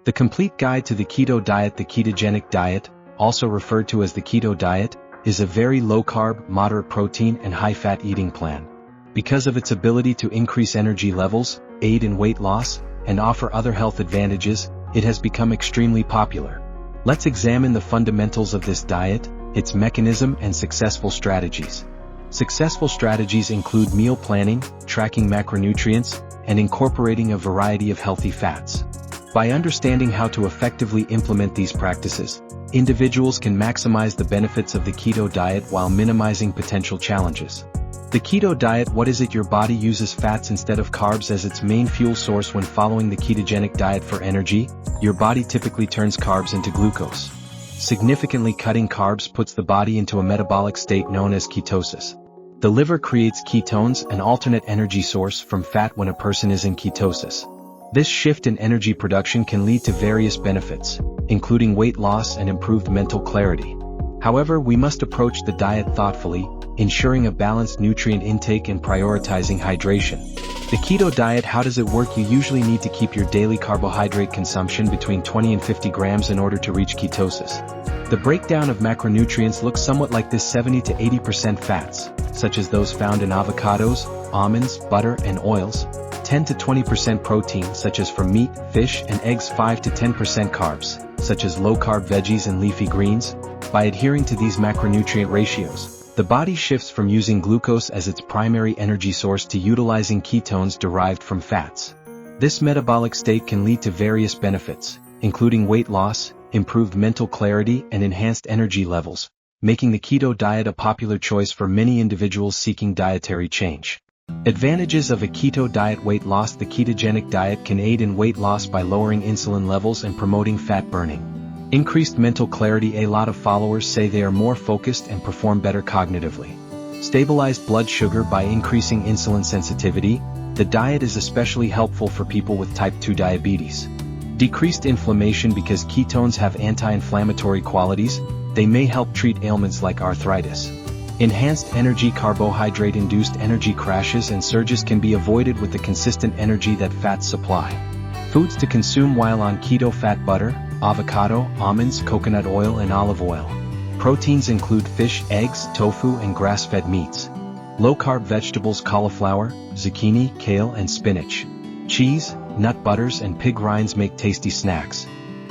The complete guide to the keto diet. The ketogenic diet, also referred to as the keto diet, is a very low-carb, moderate protein and high-fat eating plan. Because of its ability to increase energy levels, aid in weight loss, and offer other health advantages, it has become extremely popular. Let's examine the fundamentals of this diet, its mechanism and successful strategies. Successful strategies include meal planning, tracking macronutrients, and incorporating a variety of healthy fats. By understanding how to effectively implement these practices, individuals can maximize the benefits of the keto diet while minimizing potential challenges. The keto diet. What is it? Your body uses fats instead of carbs as its main fuel source. When following the ketogenic diet for energy, your body typically turns carbs into glucose. Significantly cutting carbs puts the body into a metabolic state known as ketosis. The liver creates ketones, an alternate energy source from fat when a person is in ketosis. This shift in energy production can lead to various benefits, including weight loss and improved mental clarity. However, we must approach the diet thoughtfully, ensuring a balanced nutrient intake and prioritizing hydration. The keto diet. How does it work? You usually need to keep your daily carbohydrate consumption between 20 and 50 grams in order to reach ketosis. The breakdown of macronutrients looks somewhat like this: 70 to 80% fats, such as those found in avocados, almonds, butter, and oils; 10 to 20% protein, such as from meat, fish, and eggs; 5 to 10% carbs, such as low-carb veggies and leafy greens. By adhering to these macronutrient ratios, the body shifts from using glucose as its primary energy source to utilizing ketones derived from fats. This metabolic state can lead to various benefits, including weight loss, improved mental clarity, and enhanced energy levels, making the keto diet a popular choice for many individuals seeking dietary change. Advantages of a keto diet. Weight loss. The ketogenic diet can aid in weight loss by lowering insulin levels and promoting fat burning. Increased mental clarity. A lot of followers say they are more focused and perform better cognitively. Stabilized blood sugar. By increasing insulin sensitivity, the diet is especially helpful for people with type 2 diabetes. Decreased inflammation. Because ketones have anti-inflammatory qualities, they may help treat ailments like arthritis. Enhanced energy. Carbohydrate-induced energy crashes and surges can be avoided with the consistent energy that fats supply. Foods to consume while on keto. Fat. Butter, avocado, almonds, coconut oil, and olive oil. Proteins include fish, eggs, tofu, and grass-fed meats. Low-carb vegetables. Cauliflower, zucchini, kale, and spinach. Cheese, nut butters, and pig rinds make tasty snacks.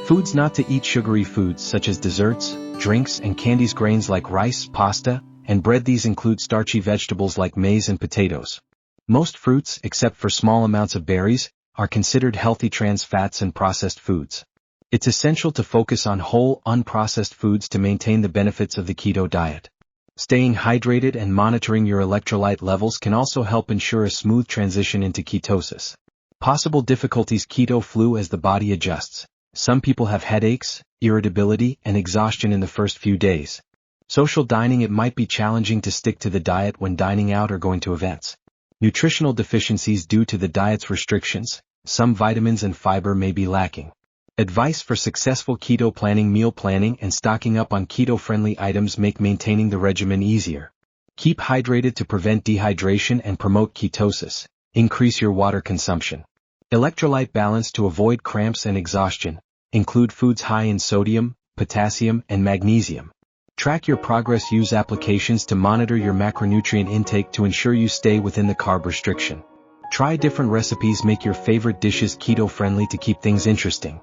Foods not to eat. Sugary foods such as desserts, drinks, and candies. Grains like rice, pasta, and bread. These include starchy vegetables like maize and potatoes. Most fruits, except for small amounts of berries, are considered healthy. Trans fats and processed foods. It's essential to focus on whole, unprocessed foods to maintain the benefits of the keto diet. Staying hydrated and monitoring your electrolyte levels can also help ensure a smooth transition into ketosis. Possible difficulties. Keto flu. As the body adjusts, some people have headaches, irritability, and exhaustion in the first few days. Social dining. It might be challenging to stick to the diet when dining out or going to events. Nutritional deficiencies. Due to the diet's restrictions, some vitamins and fiber may be lacking. Advice for successful keto planning. Meal planning and stocking up on keto-friendly items make maintaining the regimen easier. Keep hydrated to prevent dehydration and promote ketosis. Increase your water consumption. Electrolyte balance. To avoid cramps and exhaustion, include foods high in sodium, potassium, and magnesium. Track your progress. Use applications to monitor your macronutrient intake to ensure you stay within the carb restriction. Try different recipes. Make your favorite dishes keto-friendly to keep things interesting.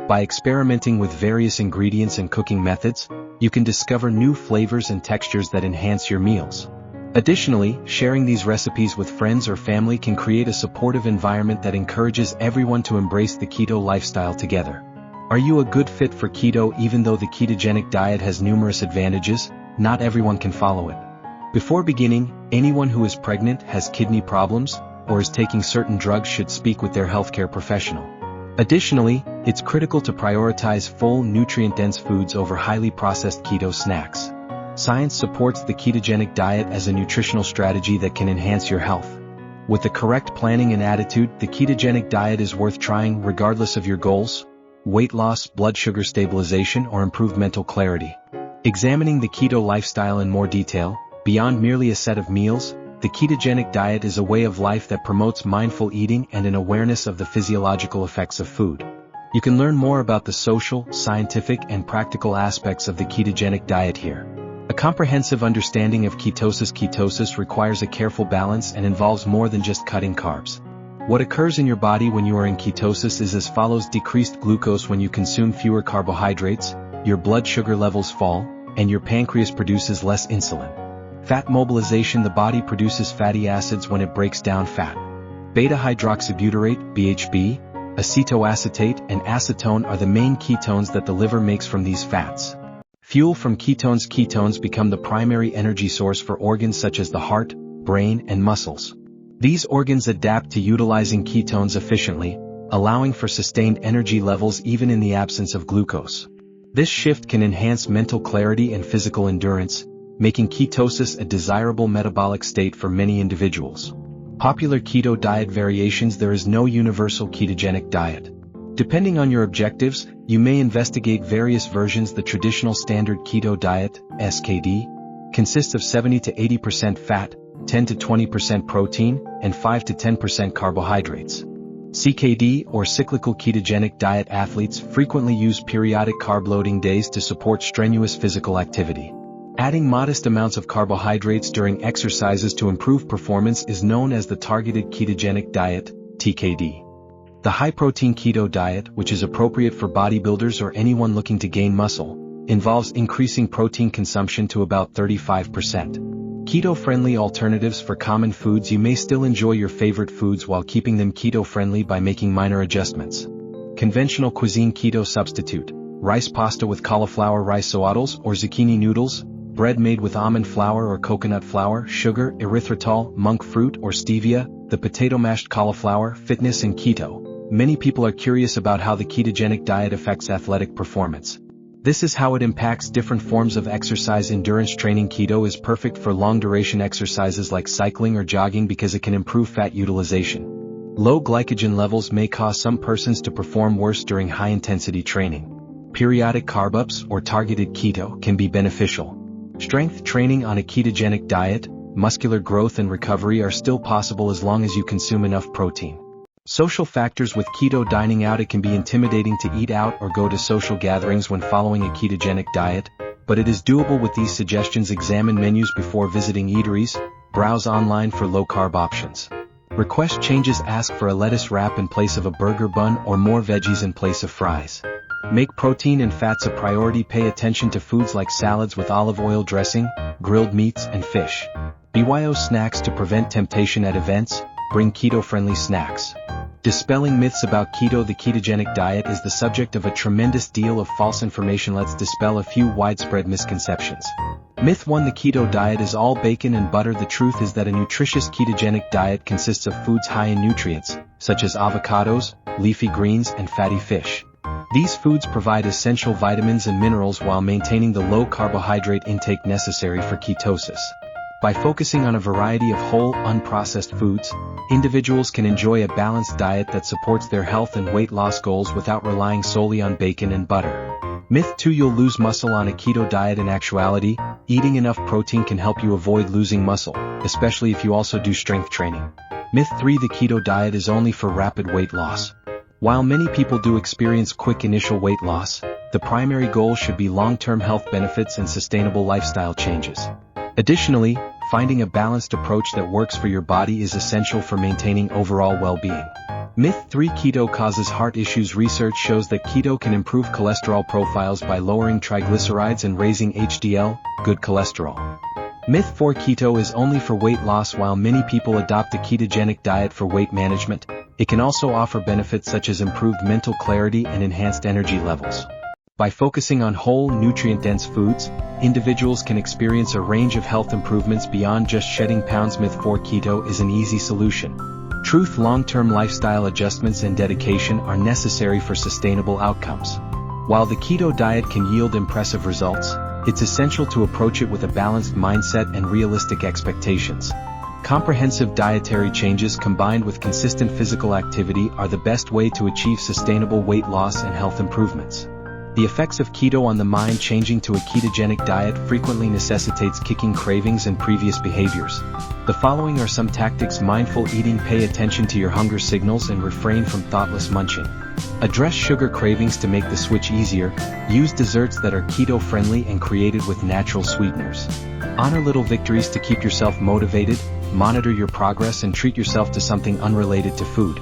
By experimenting with various ingredients and cooking methods, you can discover new flavors and textures that enhance your meals. Additionally, sharing these recipes with friends or family can create a supportive environment that encourages everyone to embrace the keto lifestyle together. Are you a good fit for keto? Even though the ketogenic diet has numerous advantages, not everyone can follow it. Before beginning, anyone who is pregnant, has kidney problems, or is taking certain drugs should speak with their healthcare professional. Additionally, it's critical to prioritize full, nutrient-dense foods over highly processed keto snacks. Science supports the ketogenic diet as a nutritional strategy that can enhance your health. With the correct planning and attitude, the ketogenic diet is worth trying regardless of your goals: weight loss, blood sugar stabilization, or improved mental clarity. Examining the keto lifestyle in more detail, beyond merely a set of meals, the ketogenic diet is a way of life that promotes mindful eating and an awareness of the physiological effects of food. You can learn more about the social, scientific, and practical aspects of the ketogenic diet here. A comprehensive understanding of ketosis. Ketosis requires a careful balance and involves more than just cutting carbs. What occurs in your body when you are in ketosis is as follows: decreased glucose. When you consume fewer carbohydrates, your blood sugar levels fall, and your pancreas produces less insulin. Fat mobilization. The body produces fatty acids when it breaks down fat. Beta-hydroxybutyrate, BHB, acetoacetate, and acetone are the main ketones that the liver makes from these fats. Fuel from ketones. Ketones become the primary energy source for organs such as the heart, brain, and muscles. These organs adapt to utilizing ketones efficiently, allowing for sustained energy levels even in the absence of glucose. This shift can enhance mental clarity and physical endurance, making ketosis a desirable metabolic state for many individuals. Popular keto diet variations. There is no universal ketogenic diet. Depending on your objectives, you may investigate various versions. The traditional standard keto diet, SKD, consists of 70 to 80% fat, 10 to 20% protein, and 5 to 10% carbohydrates. CKD, or cyclical ketogenic diet. Athletes frequently use periodic carb loading days to support strenuous physical activity. Adding modest amounts of carbohydrates during exercises to improve performance is known as the targeted ketogenic diet, TKD. The high-protein keto diet, which is appropriate for bodybuilders or anyone looking to gain muscle, involves increasing protein consumption to about 35%. Keto-friendly alternatives for common foods. You may still enjoy your favorite foods while keeping them keto-friendly by making minor adjustments. Conventional cuisine. Keto substitute: rice pasta with cauliflower risottos or zucchini noodles, bread made with almond flour or coconut flour, sugar, erythritol, monk fruit, or stevia, the potato mashed cauliflower. Fitness and keto. Many people are curious about how the ketogenic diet affects athletic performance. This is how it impacts different forms of exercise. Endurance training. Keto is perfect for long-duration exercises like cycling or jogging because it can improve fat utilization. Low glycogen levels may cause some persons to perform worse during high-intensity training. Periodic carb ups or targeted keto can be beneficial. Strength training on a ketogenic diet, muscular growth and recovery are still possible as long as you consume enough protein. Social factors. With keto dining out, it can be intimidating to eat out or go to social gatherings when following a ketogenic diet, but it is doable with these suggestions. Examine menus before visiting eateries, browse online for low-carb options. Request changes. Ask for a lettuce wrap in place of a burger bun or more veggies in place of fries. Make protein and fats a priority. Pay attention to foods like salads with olive oil dressing, grilled meats, and fish. BYO snacks. To prevent temptation at events, bring keto-friendly snacks. Dispelling myths about keto. The ketogenic diet is the subject of a tremendous deal of false information. Let's dispel a few widespread misconceptions. Myth 1: the keto diet is all bacon and butter. The truth is that a nutritious ketogenic diet consists of foods high in nutrients, such as avocados, leafy greens, and fatty fish. These foods provide essential vitamins and minerals while maintaining the low carbohydrate intake necessary for ketosis. By focusing on a variety of whole, unprocessed foods, individuals can enjoy a balanced diet that supports their health and weight loss goals without relying solely on bacon and butter. Myth 2: you'll lose muscle on a keto diet. In actuality, eating enough protein can help you avoid losing muscle, especially if you also do strength training. Myth 3: the keto diet is only for rapid weight loss. While many people do experience quick initial weight loss, the primary goal should be long-term health benefits and sustainable lifestyle changes. Additionally, finding a balanced approach that works for your body is essential for maintaining overall well-being. Myth 3: keto causes heart issues. Research shows that keto can improve cholesterol profiles by lowering triglycerides and raising HDL, good cholesterol. Myth 4: keto is only for weight loss. While many people adopt a ketogenic diet for weight management, it can also offer benefits such as improved mental clarity and enhanced energy levels. By focusing on whole, nutrient-dense foods, individuals can experience a range of health improvements beyond just shedding pounds. Myth 4: keto is an easy solution. Truth: long-term lifestyle adjustments and dedication are necessary for sustainable outcomes. While the keto diet can yield impressive results, it's essential to approach it with a balanced mindset and realistic expectations. Comprehensive dietary changes combined with consistent physical activity are the best way to achieve sustainable weight loss and health improvements. The effects of keto on the mind: changing to a ketogenic diet frequently necessitates kicking cravings and previous behaviors. The following are some tactics: mindful eating: pay attention to your hunger signals and refrain from thoughtless munching. Address sugar cravings to make the switch easier. Use desserts that are keto-friendly and created with natural sweeteners. Honor little victories to keep yourself motivated. Monitor your progress and treat yourself to something unrelated to food.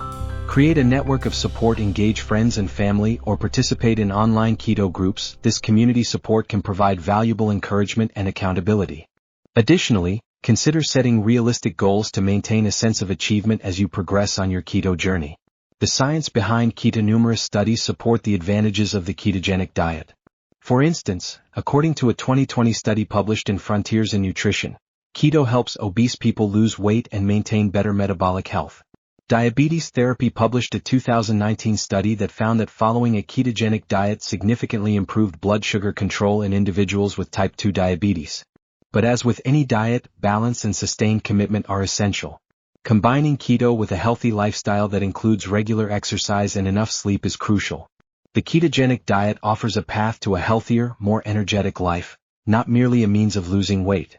Create a network of support. Engage friends and family or participate in online keto groups. This community support can provide valuable encouragement and accountability. Additionally, consider setting realistic goals to maintain a sense of achievement as you progress on your keto journey. The science behind keto. Numerous studies support the advantages of the ketogenic diet. For instance, according to a 2020 study published in Frontiers in Nutrition, keto helps obese people lose weight and maintain better metabolic health. Diabetes Therapy published a 2019 study that found that following a ketogenic diet significantly improved blood sugar control in individuals with type 2 diabetes. But as with any diet, balance and sustained commitment are essential. Combining keto with a healthy lifestyle that includes regular exercise and enough sleep is crucial. The ketogenic diet offers a path to a healthier, more energetic life, not merely a means of losing weight.